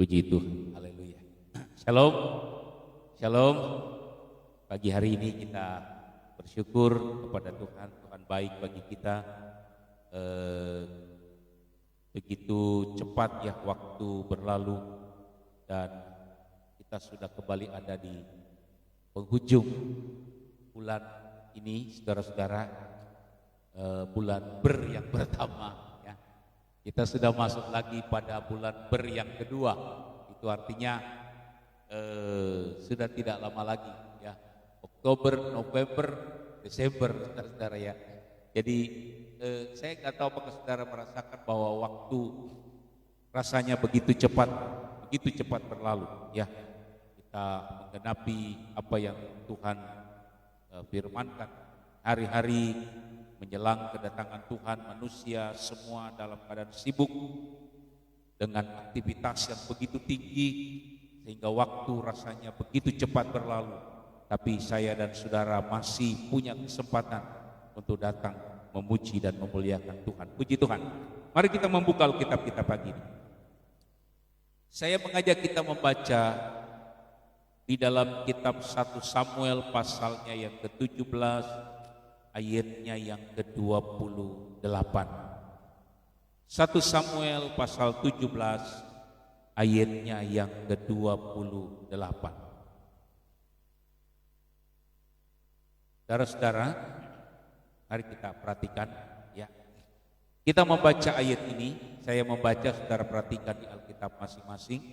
Puji Tuhan, haleluya. Shalom, shalom. Pagi hari ini kita bersyukur kepada Tuhan. Tuhan baik bagi kita. Begitu cepat ya waktu berlalu dan kita sudah kembali ada di penghujung bulan ini, saudara-saudara. Bulan Ber yang pertama. Kita sudah masuk lagi pada bulan Ber yang kedua. Itu artinya sudah tidak lama lagi ya. Oktober, November, Desember, saudara-saudara ya. Jadi saya nggak tahu apakah saudara merasakan bahwa waktu rasanya begitu cepat berlalu ya. Kita menggenapi apa yang Tuhan firmankan. Hari-hari menjelang kedatangan Tuhan, manusia semua dalam keadaan sibuk dengan aktivitas yang begitu tinggi sehingga waktu rasanya begitu cepat berlalu. Tapi saya dan saudara masih punya kesempatan untuk datang memuji dan memuliakan Tuhan. Puji Tuhan. Mari kita membuka Alkitab kita pagi ini. Saya mengajak kita membaca di dalam kitab 1 Samuel pasalnya yang ke-17 ayatnya yang ke-28. 1 Samuel pasal 17 ayatnya yang ke-28. Saudara-saudara, mari kita perhatikan ya. Kita membaca ayat ini, saya membaca, saudara perhatikan di Alkitab masing-masing.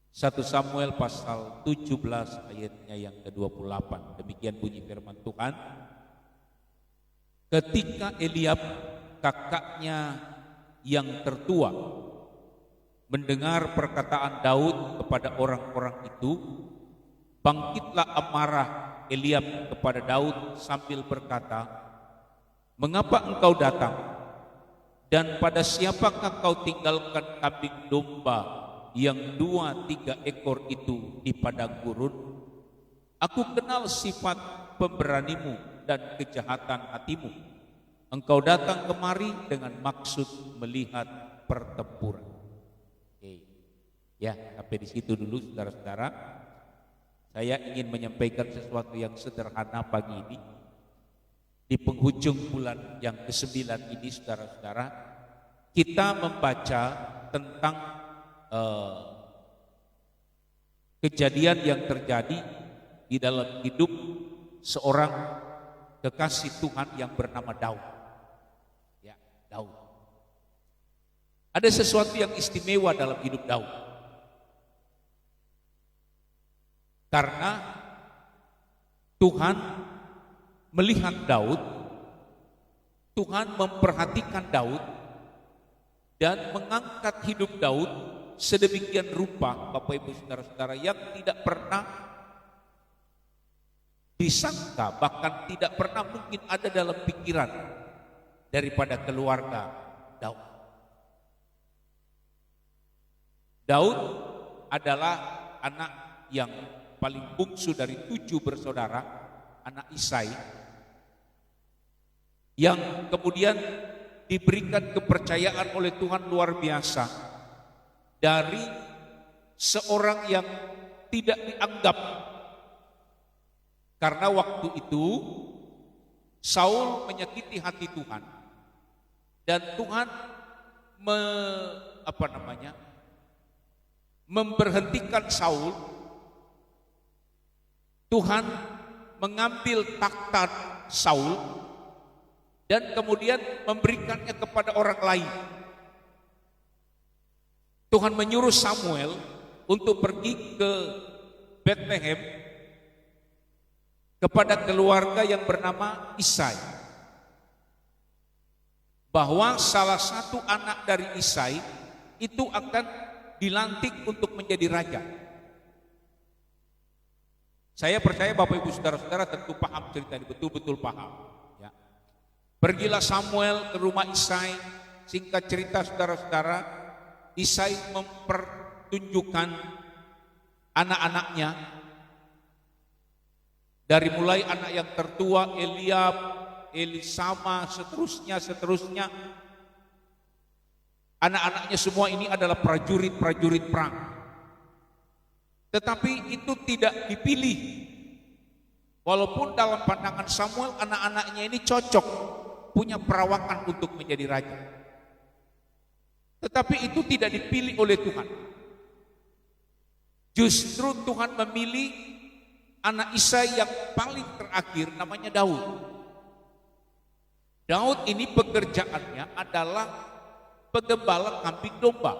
1 Samuel pasal 17 ayatnya yang ke-28. Demikian bunyi firman Tuhan. Ketika Eliab, kakaknya yang tertua, mendengar perkataan Daud kepada orang-orang itu, bangkitlah amarah Eliab kepada Daud sambil berkata, "Mengapa engkau datang? Dan pada siapakah kau tinggalkan kambing domba yang 2-3 ekor itu di padang gurun? Aku kenal sifat pemberanimu dan kejahatan hatimu. Engkau datang kemari dengan maksud melihat pertempuran." Oke. Ya, sampai di situ dulu saudara-saudara. Saya ingin menyampaikan sesuatu yang sederhana pagi ini. Di penghujung bulan yang ke-9 ini saudara-saudara, kita membaca tentang kejadian yang terjadi di dalam hidup seorang kekasih Tuhan yang bernama Daud. Ya, Daud. Ada sesuatu yang istimewa dalam hidup Daud. Karena Tuhan melihat Daud, Tuhan memperhatikan Daud dan mengangkat hidup Daud sedemikian rupa, Bapak Ibu saudara-saudara, yang tidak pernah disangka, bahkan tidak pernah mungkin ada dalam pikiran daripada keluarga Daud. Daud adalah anak yang paling bungsu dari 7 bersaudara, anak Isai, yang kemudian diberikan kepercayaan oleh Tuhan luar biasa dari seorang yang tidak dianggap. Karena waktu itu Saul menyakiti hati Tuhan dan Tuhan memberhentikan Saul. Tuhan mengambil takhta Saul dan kemudian memberikannya kepada orang lain. Tuhan menyuruh Samuel untuk pergi ke Bethlehem kepada keluarga yang bernama Isai, bahwa salah satu anak dari Isai itu akan dilantik untuk menjadi raja. Saya percaya Bapak Ibu saudara-saudara tentu paham cerita ini, betul-betul paham ya. Pergilah Samuel ke rumah Isai. Singkat cerita saudara-saudara, Isai mempertunjukkan anak-anaknya, dari mulai anak yang tertua Eliab, Elisama, seterusnya. Anak-anaknya semua ini adalah prajurit-prajurit perang. Tetapi itu tidak dipilih. Walaupun dalam pandangan Samuel anak-anaknya ini cocok, punya perawakan untuk menjadi raja. Tetapi itu tidak dipilih oleh Tuhan. Justru Tuhan memilih anak Isai yang paling terakhir, namanya Daud. Daud ini pekerjaannya adalah penggembala kambing domba.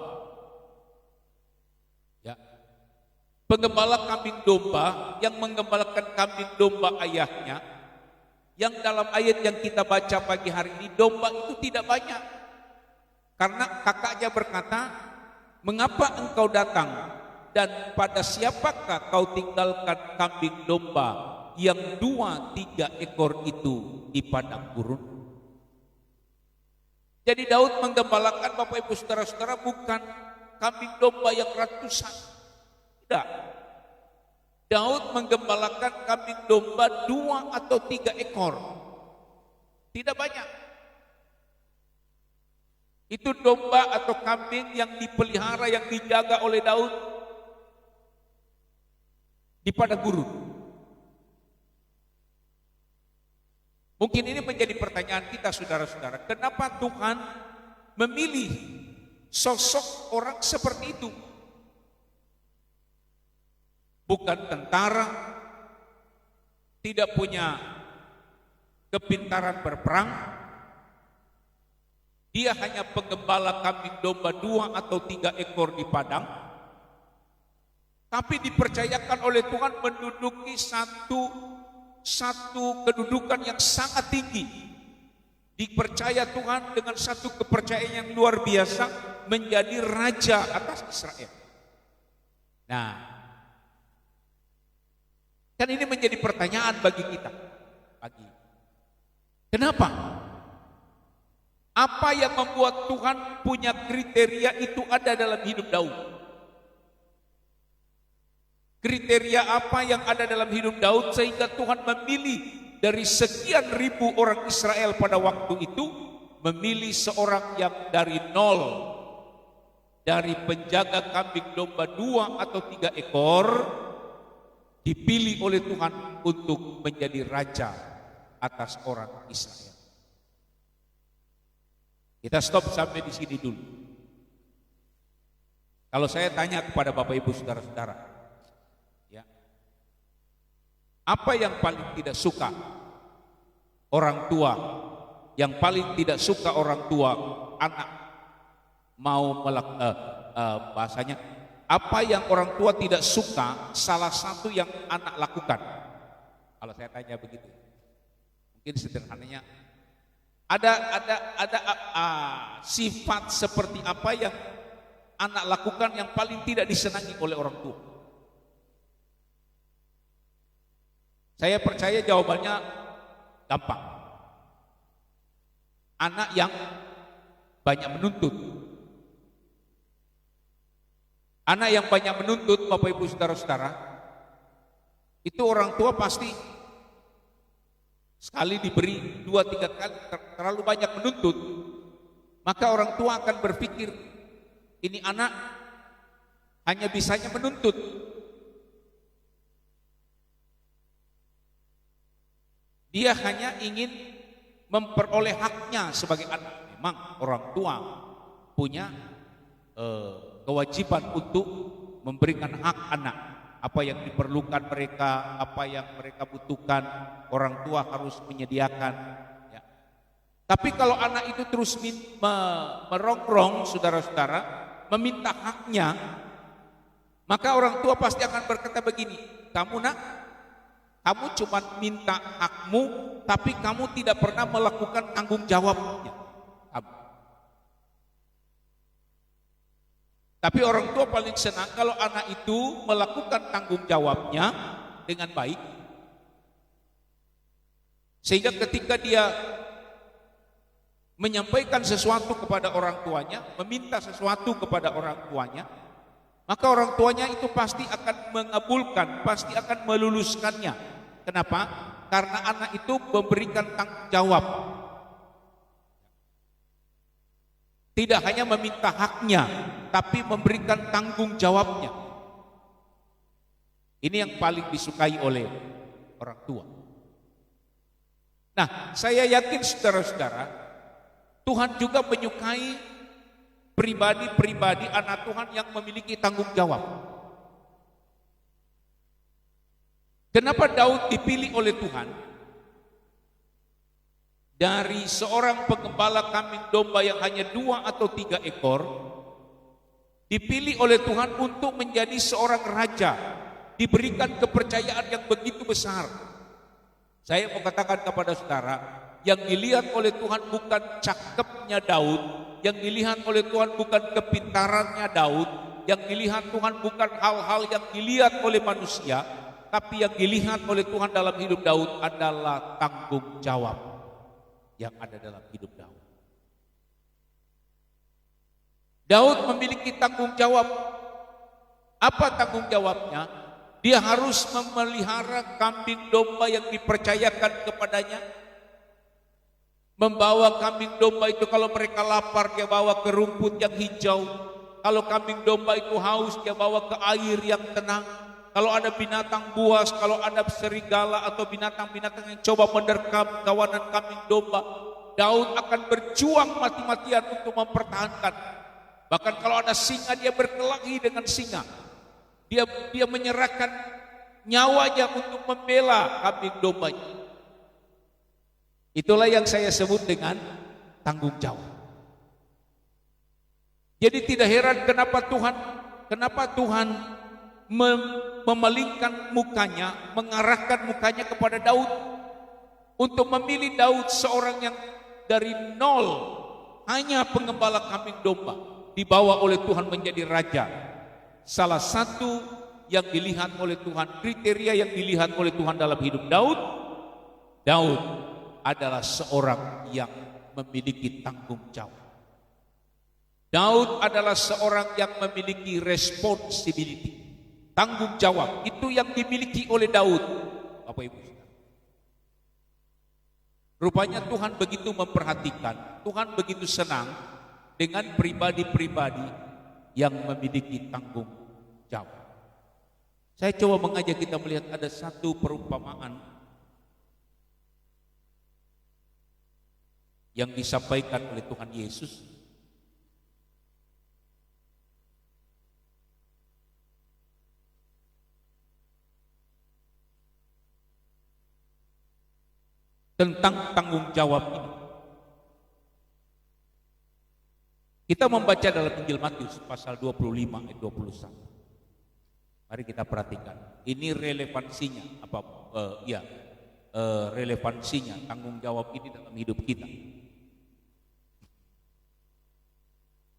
Ya. Penggembala kambing domba yang menggembalakan kambing domba ayahnya, yang dalam ayat yang kita baca pagi hari ini, domba itu tidak banyak. Karena kakaknya berkata, "Mengapa engkau datang? Dan pada siapakah kau tinggalkan kambing domba yang 2-3 ekor itu di padang gurun?" Jadi Daud menggembalakan, Bapak Ibu Saudara-saudara, bukan kambing domba yang ratusan. Tidak. Daud menggembalakan kambing domba 2 atau 3 ekor. Tidak banyak. Itu domba atau kambing yang dipelihara, yang dijaga oleh Daud di padang gurun. Mungkin ini menjadi pertanyaan kita, saudara-saudara. Kenapa Tuhan memilih sosok orang seperti itu? Bukan tentara, tidak punya kepintaran berperang. Dia hanya penggembala kambing domba 2 atau 3 ekor di padang. Tapi dipercayakan oleh Tuhan menduduki satu kedudukan yang sangat tinggi. Dipercaya Tuhan dengan satu kepercayaan yang luar biasa, menjadi raja atas Israel. Nah, kan ini menjadi pertanyaan bagi kita. Kenapa? Apa yang membuat Tuhan punya kriteria itu ada dalam hidup Daud? Kriteria apa yang ada dalam hidup Daud sehingga Tuhan memilih dari sekian ribu orang Israel pada waktu itu, memilih seorang yang dari nol, dari penjaga kambing domba 2 atau 3 ekor, dipilih oleh Tuhan untuk menjadi raja atas orang Israel. Kita stop sampai di sini dulu. Kalau saya tanya kepada Bapak Ibu Saudara-saudara, ya, apa yang paling tidak suka orang tua, yang paling tidak suka orang tua anak mau melakukan, bahasanya, apa yang orang tua tidak suka salah satu yang anak lakukan? Kalau saya tanya begitu, mungkin sederhananya, ada sifat seperti apa yang anak lakukan yang paling tidak disenangi oleh orang tua? Saya percaya jawabannya gampang. Anak yang banyak menuntut. Anak yang banyak menuntut, Bapak Ibu Saudara-saudara, itu orang tua pasti sekali diberi 2-3 kali terlalu banyak menuntut, maka orang tua akan berpikir, ini anak hanya bisanya menuntut. Dia hanya ingin memperoleh haknya sebagai anak. Memang orang tua punya kewajiban untuk memberikan hak anak. Apa yang diperlukan mereka, apa yang mereka butuhkan, orang tua harus menyediakan. Ya. Tapi kalau anak itu terus merongrong, saudara-saudara, meminta haknya, maka orang tua pasti akan berkata begini, kamu nak, kamu cuma minta hakmu, tapi kamu tidak pernah melakukan tanggung jawabnya. Tapi orang tua paling senang kalau anak itu melakukan tanggung jawabnya dengan baik. Sehingga ketika dia menyampaikan sesuatu kepada orang tuanya, meminta sesuatu kepada orang tuanya, maka orang tuanya itu pasti akan mengabulkan, pasti akan meluluskannya. Kenapa? Karena anak itu memberikan tanggung jawab. Tidak hanya meminta haknya, tapi memberikan tanggung jawabnya. Ini yang paling disukai oleh orang tua. Nah, saya yakin saudara-saudara, Tuhan juga menyukai pribadi-pribadi anak Tuhan yang memiliki tanggung jawab. Kenapa Daud dipilih oleh Tuhan? Dari seorang pengembala kambing domba yang hanya 2 atau 3 ekor, dipilih oleh Tuhan untuk menjadi seorang raja, diberikan kepercayaan yang begitu besar. Saya mau katakan kepada saudara, yang dilihat oleh Tuhan bukan cakepnya Daud, yang dilihat oleh Tuhan bukan kepintarannya Daud, yang dilihat Tuhan bukan hal-hal yang dilihat oleh manusia, tapi yang dilihat oleh Tuhan dalam hidup Daud adalah tanggung jawab yang ada dalam hidup Daud. Daud memiliki tanggung jawab. Apa tanggung jawabnya? Dia harus memelihara kambing domba yang dipercayakan kepadanya. Membawa kambing domba itu, kalau mereka lapar dia bawa ke rumput yang hijau. Kalau kambing domba itu haus dia bawa ke air yang tenang. Kalau ada binatang buas, kalau ada serigala atau binatang-binatang yang coba menerkam kawanan kambing domba, Daud akan berjuang mati-matian untuk mempertahankan. Bahkan kalau ada singa, dia berkelahi dengan singa. Dia menyerahkan nyawanya untuk membela kambing dombanya. Itulah yang saya sebut dengan tanggung jawab. Jadi tidak heran kenapa Tuhan memalingkan mukanya, mengarahkan mukanya kepada Daud untuk memilih Daud, seorang yang dari nol, hanya pengembala kambing domba, dibawa oleh Tuhan menjadi raja. Salah satu yang dilihat oleh Tuhan, kriteria yang dilihat oleh Tuhan dalam hidup Daud adalah seorang yang memiliki tanggung jawab. Daud adalah seorang yang memiliki responsibility. Tanggung jawab itu yang dimiliki oleh Daud, Bapak Ibu. Rupanya Tuhan begitu memperhatikan, Tuhan begitu senang dengan pribadi-pribadi yang memiliki tanggung jawab. Saya coba mengajak kita melihat ada satu perumpamaan yang disampaikan oleh Tuhan Yesus tentang tanggung jawab ini. Kita membaca dalam Injil Matius pasal 25 ayat 21. Mari kita perhatikan. Ini relevansinya relevansinya tanggung jawab ini dalam hidup kita.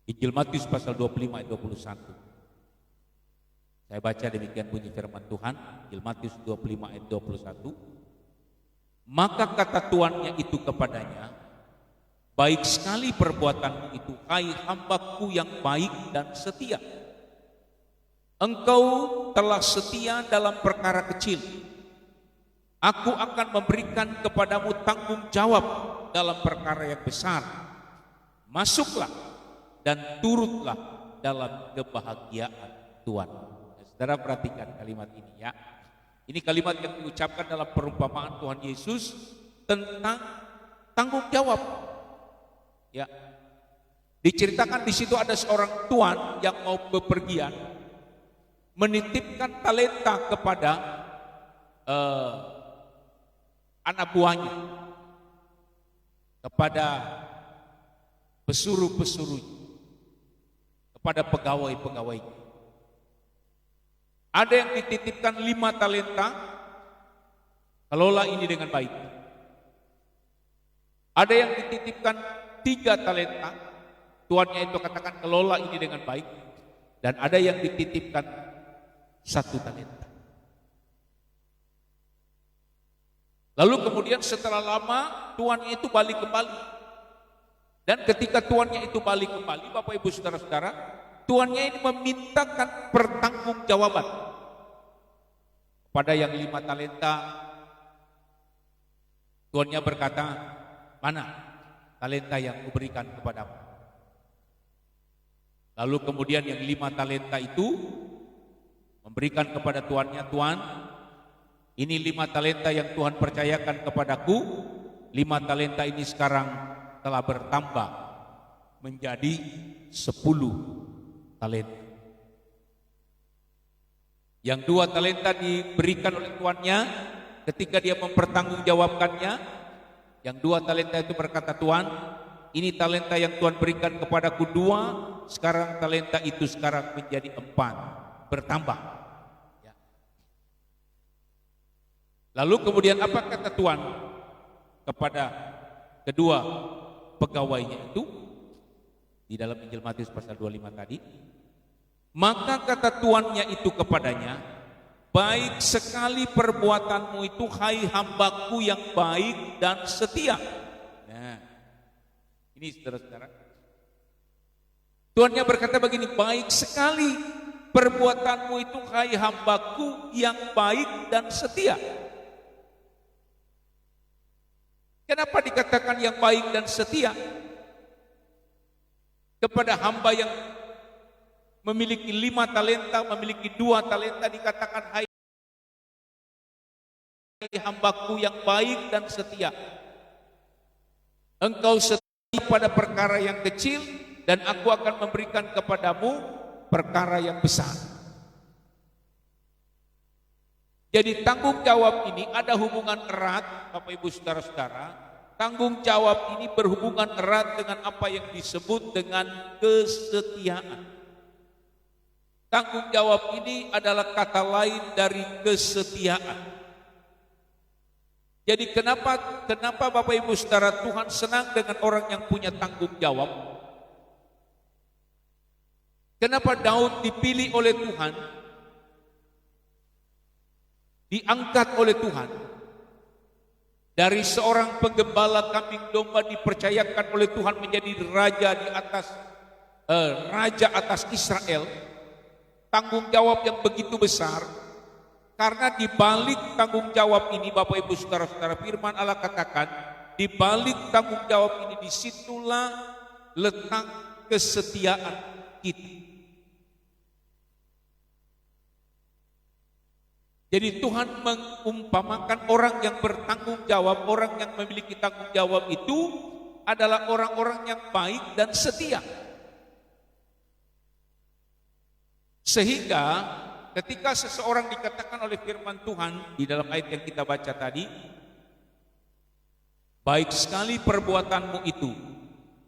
Injil Matius pasal 25 ayat 21. Saya baca demikian bunyi firman Tuhan. Injil Matius 25 ayat 21. Maka kata tuannya itu kepadanya, baik sekali perbuatanmu itu, hai hambaku yang baik dan setia. Engkau telah setia dalam perkara kecil, aku akan memberikan kepadamu tanggung jawab dalam perkara yang besar. Masuklah dan turutlah dalam kebahagiaan Tuhan. Nah, saudara perhatikan kalimat ini ya. Ini kalimat yang diucapkan dalam perumpamaan Tuhan Yesus tentang tanggung jawab. Ya. Diceritakan di situ ada seorang tuan yang mau bepergian, menitipkan talenta kepada anak buahnya, kepada pesuruh-pesuruhnya, kepada pegawai-pegawainya. Ada yang dititipkan 5 talenta, kelola ini dengan baik. Ada yang dititipkan 3 talenta, tuannya itu katakan kelola ini dengan baik. Dan ada yang dititipkan 1 talenta. Lalu kemudian setelah lama tuannya itu balik kembali. Dan ketika tuannya itu balik kembali, Bapak Ibu Saudara-saudara, tuannya ini memintakan pertanggungjawaban kepada yang 5 talenta. Tuannya berkata, mana talenta yang kuberikan kepadamu? Lalu kemudian yang 5 talenta itu memberikan kepada tuannya, Tuan, ini 5 talenta yang Tuhan percayakan kepadaku. 5 talenta ini sekarang telah bertambah menjadi 10 talenta. Yang 2 talenta diberikan oleh tuannya ketika dia mempertanggungjawabkannya. Yang 2 talenta itu berkata, Tuan, ini talenta yang Tuhan berikan kepadaku 2, sekarang talenta itu sekarang menjadi 4, bertambah. Ya. Lalu kemudian apa kata Tuhan kepada kedua pegawainya itu? Di dalam Injil Matius pasal 25 tadi. Maka kata tuannya itu kepadanya, baik sekali perbuatanmu itu, hai hambaku yang baik dan setia. Nah, ini saudara-saudara, tuannya berkata begini, baik sekali perbuatanmu itu, hai hambaku yang baik dan setia. Kenapa dikatakan yang baik dan setia? Kepada hamba yang memiliki 5 talenta, memiliki 2 talenta, dikatakan, hai hambaku yang baik dan setia. Engkau setia pada perkara yang kecil, dan aku akan memberikan kepadamu perkara yang besar. Jadi tanggung jawab ini ada hubungan erat, Bapak Ibu Saudara-saudara. Tanggung jawab ini berhubungan erat dengan apa yang disebut dengan kesetiaan. Tanggung jawab ini adalah kata lain dari kesetiaan. Jadi kenapa Bapak Ibu Saudara, Tuhan senang dengan orang yang punya tanggung jawab? Kenapa Daud dipilih oleh Tuhan, diangkat oleh Tuhan, dari seorang penggembala kambing domba dipercayakan oleh Tuhan menjadi raja atas Israel? Tanggung jawab yang begitu besar, karena di balik tanggung jawab ini, Bapak Ibu Saudara-saudara, firman Allah katakan, di balik tanggung jawab ini disitulah letak kesetiaan kita. Jadi Tuhan mengumpamakan orang yang bertanggung jawab, orang yang memiliki tanggung jawab itu adalah orang-orang yang baik dan setia. Sehingga ketika seseorang dikatakan oleh firman Tuhan di dalam ayat yang kita baca tadi, baik sekali perbuatanmu itu,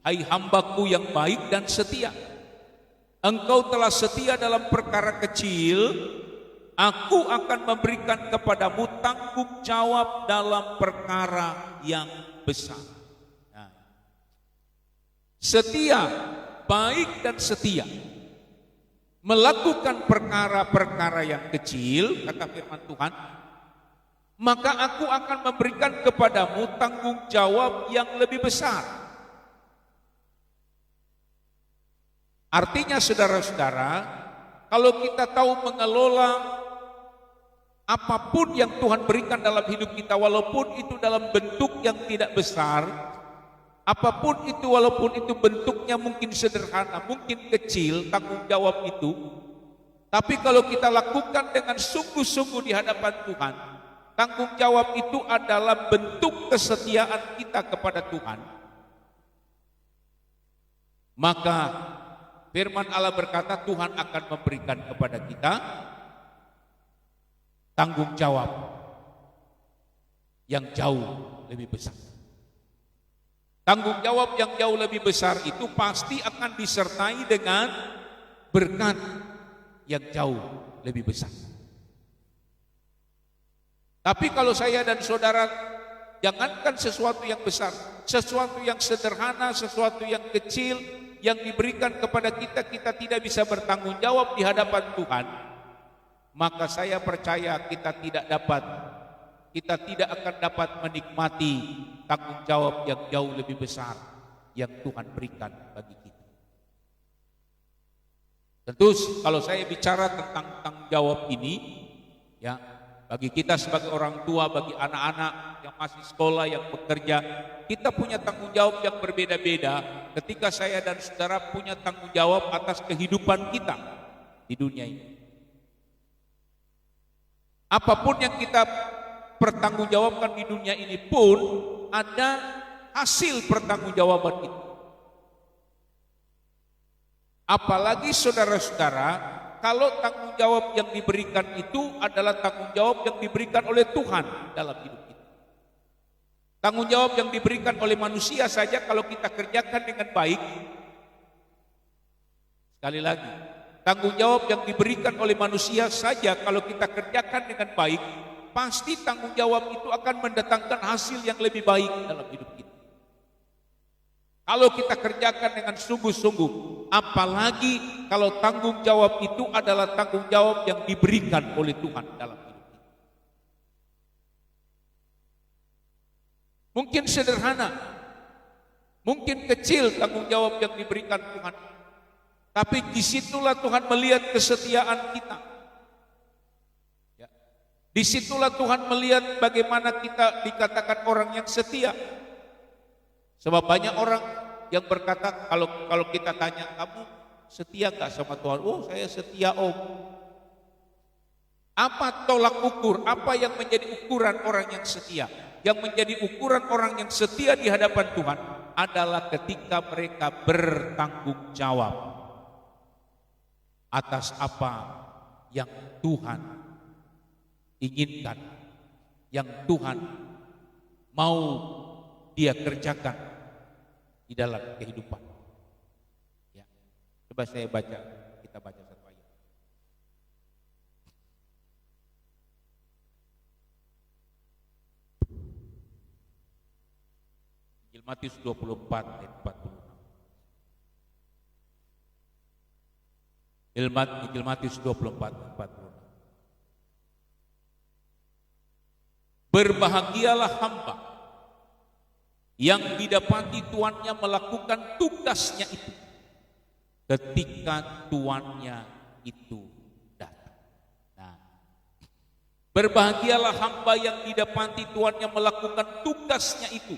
hai hambaku yang baik dan setia. Engkau telah setia dalam perkara kecil, aku akan memberikan kepadamu tanggung jawab dalam perkara yang besar. Nah, setia, baik dan setia, melakukan perkara-perkara yang kecil, kata firman Tuhan, maka aku akan memberikan kepadamu tanggung jawab yang lebih besar. Artinya saudara-saudara, kalau kita tahu mengelola apapun yang Tuhan berikan dalam hidup kita, walaupun itu dalam bentuk yang tidak besar, apapun itu, walaupun itu bentuknya mungkin sederhana, mungkin kecil, tanggung jawab itu, tapi kalau kita lakukan dengan sungguh-sungguh di hadapan Tuhan, tanggung jawab itu adalah bentuk kesetiaan kita kepada Tuhan. Maka firman Allah berkata, Tuhan akan memberikan kepada kita tanggung jawab yang jauh lebih besar. Tanggung jawab yang jauh lebih besar itu pasti akan disertai dengan berkat yang jauh lebih besar. Tapi kalau saya dan saudara, jangankan sesuatu yang besar, sesuatu yang sederhana, sesuatu yang kecil yang diberikan kepada kita, kita tidak bisa bertanggung jawab di hadapan Tuhan, maka saya percaya kita tidak akan dapat menikmati tanggung jawab yang jauh lebih besar yang Tuhan berikan bagi kita. Tentu kalau saya bicara tentang tanggung jawab ini, ya, bagi kita sebagai orang tua, bagi anak-anak yang masih sekolah, yang bekerja. Kita punya tanggung jawab yang berbeda-beda ketika saya dan saudara punya tanggung jawab atas kehidupan kita di dunia ini. Apapun yang kita pertanggungjawabkan di dunia ini pun ada hasil pertanggungjawaban itu. Apalagi saudara-saudara, kalau tanggung jawab yang diberikan itu adalah tanggung jawab yang diberikan oleh Tuhan dalam hidup kita. Tanggung jawab yang diberikan oleh manusia saja kalau kita kerjakan dengan baik. Sekali lagi, tanggung jawab yang diberikan oleh manusia saja kalau kita kerjakan dengan baik, pasti tanggung jawab itu akan mendatangkan hasil yang lebih baik dalam hidup kita. Kalau kita kerjakan dengan sungguh-sungguh, apalagi kalau tanggung jawab itu adalah tanggung jawab yang diberikan oleh Tuhan dalam hidup kita. Mungkin sederhana, mungkin kecil tanggung jawab yang diberikan Tuhan, tapi disitulah Tuhan melihat kesetiaan kita. Ya. Disitulah Tuhan melihat bagaimana kita dikatakan orang yang setia. Sebab banyak orang yang berkata, kalau kita tanya, kamu setia gak sama Tuhan? Oh, saya setia, Om. Apa tolak ukur? Apa yang menjadi ukuran orang yang setia? Yang menjadi ukuran orang yang setia di hadapan Tuhan adalah ketika mereka bertanggung jawab atas apa yang Tuhan inginkan, yang Tuhan mau dia kerjakan di dalam kehidupan. Ya. Coba saya baca, kita baca satu ayat. Injil Matius 24 ayat 46. Injil Matius 24 ayat 46. Berbahagialah hamba yang didapati tuannya melakukan tugasnya itu ketika tuannya itu datang. Nah, berbahagialah hamba yang didapati tuannya melakukan tugasnya itu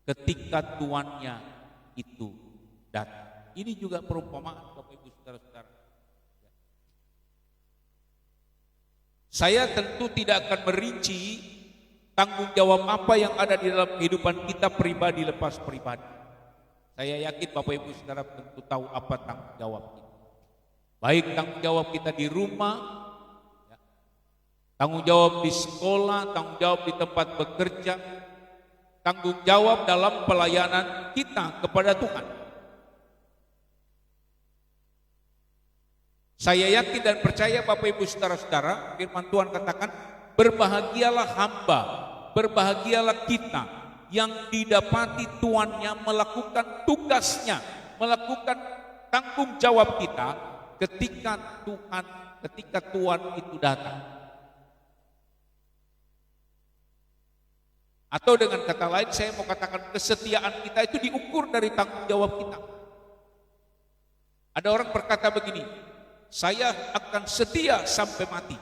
ketika tuannya itu datang. Ini juga perumpamaan Bapak Ibu Saudara-saudara. Saya tentu tidak akan merinci tanggung jawab apa yang ada di dalam kehidupan kita pribadi lepas pribadi. Saya yakin Bapak Ibu Saudara tentu tahu apa tanggung jawab kita. Baik tanggung jawab kita di rumah, ya, tanggung jawab di sekolah, tanggung jawab di tempat bekerja, tanggung jawab dalam pelayanan kita kepada Tuhan. Saya yakin dan percaya Bapak Ibu Saudara-saudara, firman Tuhan katakan, berbahagialah hamba, berbahagialah kita yang didapati tuannya melakukan tugasnya, melakukan tanggung jawab kita ketika Tuhan itu datang. Atau dengan kata lain saya mau katakan kesetiaan kita itu diukur dari tanggung jawab kita. Ada orang berkata begini, saya akan setia sampai mati.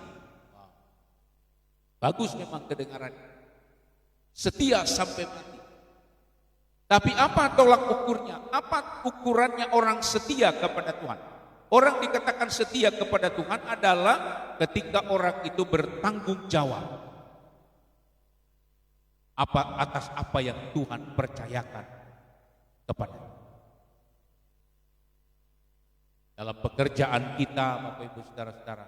Bagus memang kedengarannya. Setia sampai mati. Tapi apa tolak ukurnya? Apa ukurannya orang setia kepada Tuhan? Orang dikatakan setia kepada Tuhan adalah ketika orang itu bertanggung jawab atas apa yang Tuhan percayakan kepada. Dalam pekerjaan kita, Bapak Ibu Saudara-saudara,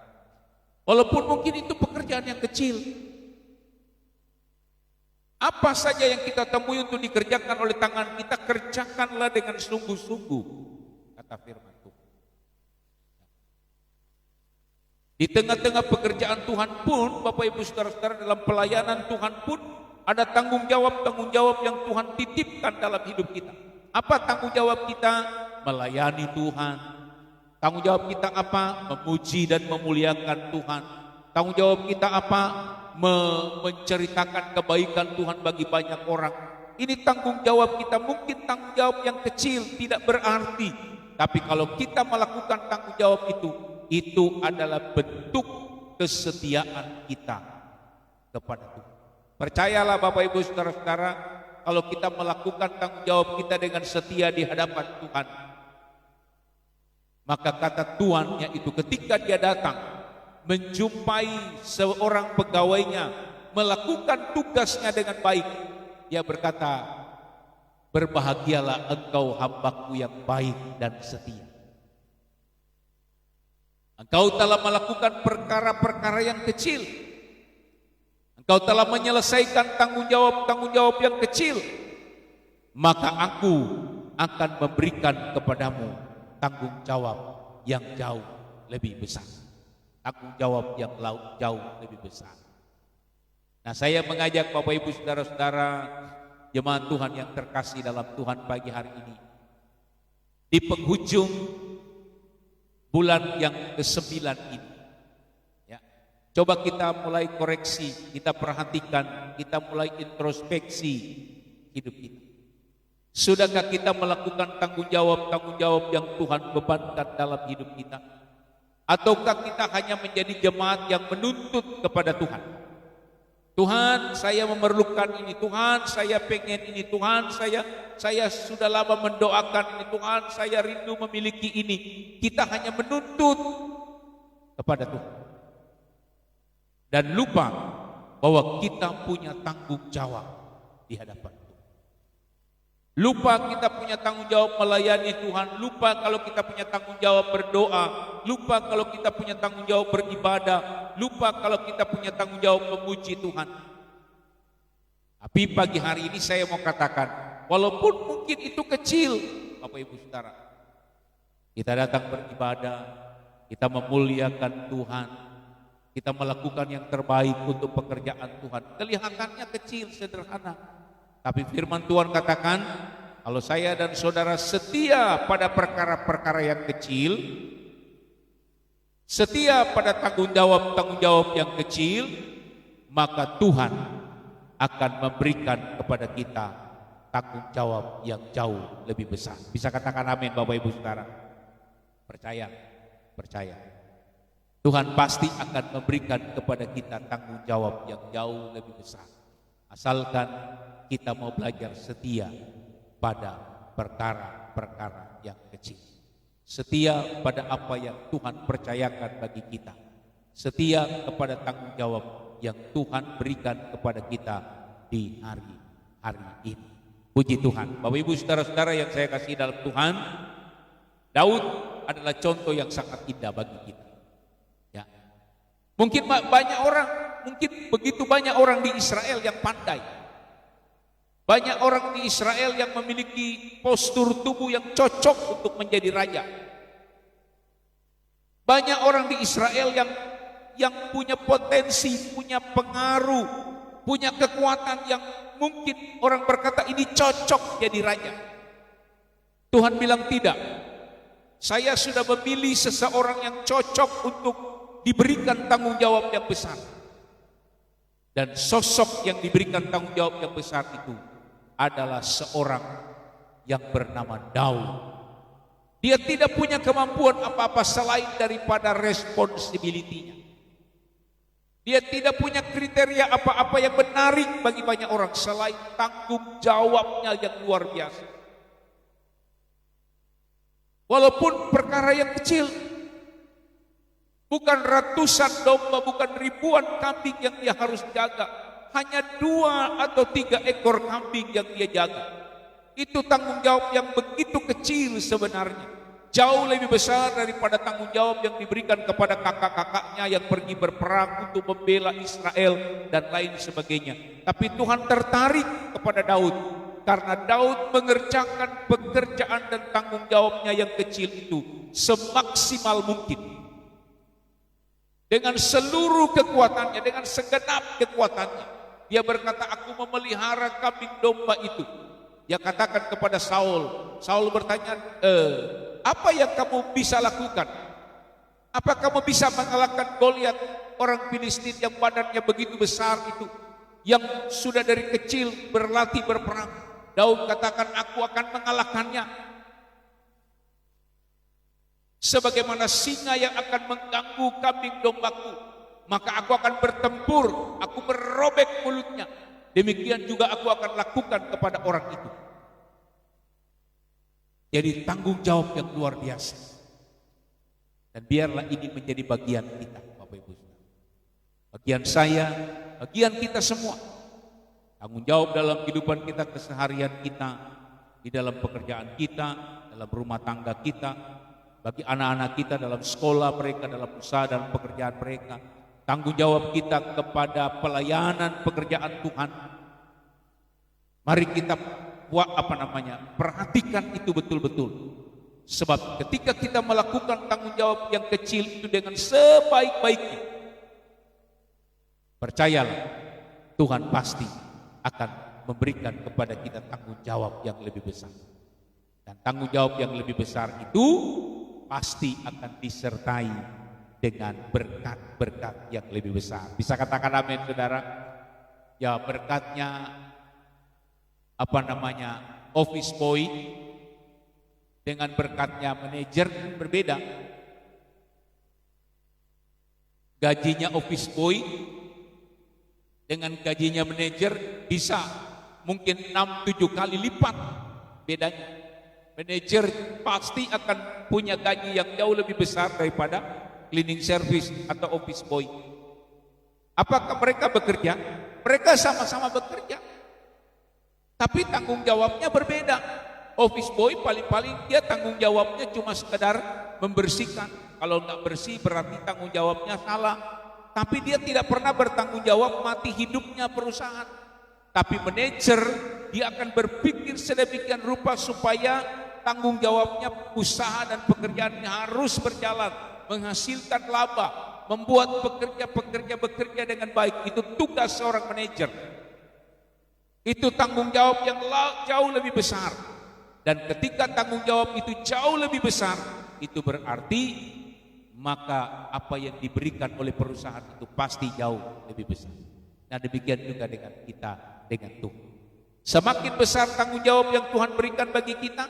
walaupun mungkin itu pekerjaan yang kecil, apa saja yang kita temui untuk dikerjakan oleh tangan kita, kerjakanlah dengan sungguh-sungguh, kata firman Tuhan. Di tengah-tengah pekerjaan Tuhan pun, Bapak Ibu Saudara-saudara, dalam pelayanan Tuhan pun ada tanggung jawab yang Tuhan titipkan dalam hidup kita. Apa tanggung jawab kita? Melayani Tuhan. Tanggung jawab kita apa? Memuji dan memuliakan Tuhan. Tanggung jawab kita apa? Menceritakan kebaikan Tuhan bagi banyak orang. Ini tanggung jawab kita. Mungkin tanggung jawab yang kecil, tidak berarti. Tapi kalau kita melakukan tanggung jawab itu adalah bentuk kesetiaan kita kepada Tuhan. Percayalah Bapak Ibu Saudara-saudara, kalau kita melakukan tanggung jawab kita dengan setia di hadapan Tuhan, maka kata Tuhan yaitu ketika dia datang menjumpai seorang pegawainya melakukan tugasnya dengan baik, dia berkata, berbahagialah engkau hambaku yang baik dan setia. Engkau telah melakukan perkara-perkara yang kecil. Engkau telah menyelesaikan tanggung jawab yang kecil. Maka aku akan memberikan kepadamu tanggung jawab yang jauh lebih besar. Tanggung jawab yang jauh lebih besar. Nah, saya mengajak Bapak Ibu Saudara-saudara, jemaat Tuhan yang terkasih dalam Tuhan pagi hari ini, di penghujung bulan yang ke-9 ini, ya, coba kita mulai koreksi, kita perhatikan, kita mulai introspeksi hidup kita. Sudahkah kita melakukan tanggung jawab yang Tuhan bebankan dalam hidup kita? Ataukah kita hanya menjadi jemaat yang menuntut kepada Tuhan? Tuhan, saya memerlukan ini. Tuhan, saya pengen ini. Tuhan, saya sudah lama mendoakan ini. Tuhan, saya rindu memiliki ini. Kita hanya menuntut kepada Tuhan dan lupa bahwa kita punya tanggung jawab di hadapan Tuhan. Lupa kita punya tanggung jawab melayani Tuhan. Lupa kalau kita punya tanggung jawab berdoa. Lupa kalau kita punya tanggung jawab beribadah. Lupa kalau kita punya tanggung jawab memuji Tuhan. Tapi pagi hari ini saya mau katakan, walaupun mungkin itu kecil, Bapak Ibu Saudara, kita datang beribadah, kita memuliakan Tuhan, kita melakukan yang terbaik untuk pekerjaan Tuhan. Kelihatannya kecil, sederhana. Tapi firman Tuhan katakan, kalau saya dan saudara setia pada perkara-perkara yang kecil, setia pada tanggung jawab yang kecil, maka Tuhan akan memberikan kepada kita tanggung jawab yang jauh lebih besar. Bisa katakan amin Bapak Ibu Saudara? Percaya. Tuhan pasti akan memberikan kepada kita tanggung jawab yang jauh lebih besar. Asalkan kita mau belajar setia pada perkara-perkara yang kecil. Setia pada apa yang Tuhan percayakan bagi kita. Setia kepada tanggung jawab yang Tuhan berikan kepada kita di hari ini. Puji Tuhan. Bapak Ibu Saudara-saudara yang saya kasih dalam Tuhan, Daud adalah contoh yang sangat indah bagi kita. Ya. Mungkin begitu banyak orang di Israel yang pandai. Banyak orang di Israel yang memiliki postur tubuh yang cocok untuk menjadi raja. Banyak orang di Israel yang punya potensi, punya pengaruh, punya kekuatan yang mungkin orang berkata ini cocok jadi raja. Tuhan bilang tidak. Saya sudah memilih seseorang yang cocok untuk diberikan tanggung jawab yang besar. Dan sosok yang diberikan tanggung jawab yang besar itu adalah seorang yang bernama Daud. Dia tidak punya kemampuan apa-apa selain daripada responsibility-nya. Dia tidak punya kriteria apa-apa yang menarik bagi banyak orang selain tanggung jawabnya yang luar biasa. Walaupun perkara yang kecil, bukan ratusan domba, bukan ribuan kambing yang dia harus jaga. Hanya 2 atau 3 ekor kambing yang dia jaga. Itu tanggung jawab yang begitu kecil sebenarnya. Jauh lebih besar daripada tanggung jawab yang diberikan kepada kakak-kakaknya yang pergi berperang untuk membela Israel dan lain sebagainya. Tapi Tuhan tertarik kepada Daud karena Daud mengerjakan pekerjaan dan tanggung jawabnya yang kecil itu semaksimal mungkin. Dengan seluruh kekuatannya, dengan segenap kekuatannya. Dia berkata, aku memelihara kambing domba itu. Dia katakan kepada Saul. Saul bertanya, apa yang kamu bisa lakukan? Apa kamu bisa mengalahkan Goliat, orang Filistin yang badannya begitu besar itu, yang sudah dari kecil berlatih berperang? Daud katakan, aku akan mengalahkannya. Sebagaimana singa yang akan mengganggu kambing dombaku, maka aku akan bertempur, aku merobek mulutnya, demikian juga aku akan lakukan kepada orang itu. Jadi tanggung jawab yang luar biasa. Dan biarlah ini menjadi bagian kita, Bapak Ibu. Bagian saya, bagian kita semua. Tanggung jawab dalam kehidupan kita, keseharian kita, di dalam pekerjaan kita, dalam rumah tangga kita, bagi anak-anak kita dalam sekolah mereka, dalam usaha dan pekerjaan mereka. Tanggung jawab kita kepada pelayanan pekerjaan Tuhan. Mari kita perhatikan itu betul-betul. Sebab ketika kita melakukan tanggung jawab yang kecil itu dengan sebaik-baiknya, percayalah, Tuhan pasti akan memberikan kepada kita tanggung jawab yang lebih besar. Dan tanggung jawab yang lebih besar itu pasti akan disertai dengan berkat-berkat yang lebih besar. Bisa katakan amin, saudara? Ya, berkatnya office boy dengan berkatnya manajer berbeda. Gajinya office boy dengan gajinya manajer bisa mungkin 6-7 kali lipat bedanya. Manajer pasti akan punya gaji yang jauh lebih besar daripada cleaning service atau office boy. Apakah mereka bekerja? Mereka sama-sama bekerja, tapi tanggung jawabnya berbeda. Office boy paling-paling dia tanggung jawabnya cuma sekedar membersihkan. Kalau nggak bersih berarti tanggung jawabnya salah. Tapi dia tidak pernah bertanggung jawab mati hidupnya perusahaan. Tapi manajer dia akan berpikir sedemikian rupa supaya tanggung jawabnya usaha dan pekerjaannya harus berjalan, menghasilkan laba, membuat pekerja bekerja dengan baik. Itu tugas seorang manajer. Itu tanggung jawab yang jauh lebih besar. Dan ketika tanggung jawab itu jauh lebih besar, itu berarti maka apa yang diberikan oleh perusahaan itu pasti jauh lebih besar. Nah, demikian juga dengan kita, dengan Tuhan. Semakin besar tanggung jawab yang Tuhan berikan bagi kita,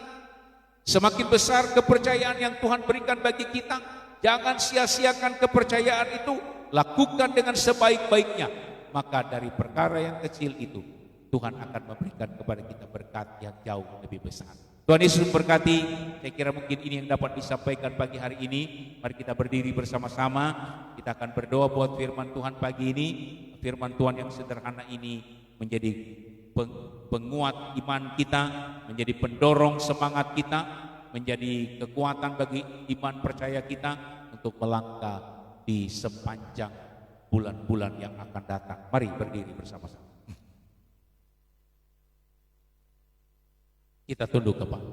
semakin besar kepercayaan yang Tuhan berikan bagi kita. Jangan sia-siakan kepercayaan itu, lakukan dengan sebaik-baiknya. Maka dari perkara yang kecil itu, Tuhan akan memberikan kepada kita berkat yang jauh lebih besar. Tuhan Yesus memberkati. Saya kira mungkin ini yang dapat disampaikan pagi hari ini. Mari kita berdiri bersama-sama. Kita akan berdoa buat firman Tuhan pagi ini. Firman Tuhan yang sederhana ini menjadi penguat iman kita, menjadi pendorong semangat kita, menjadi kekuatan bagi iman percaya kita untuk melangkah di sepanjang bulan-bulan yang akan datang. Mari berdiri bersama-sama. Kita tunduk kepada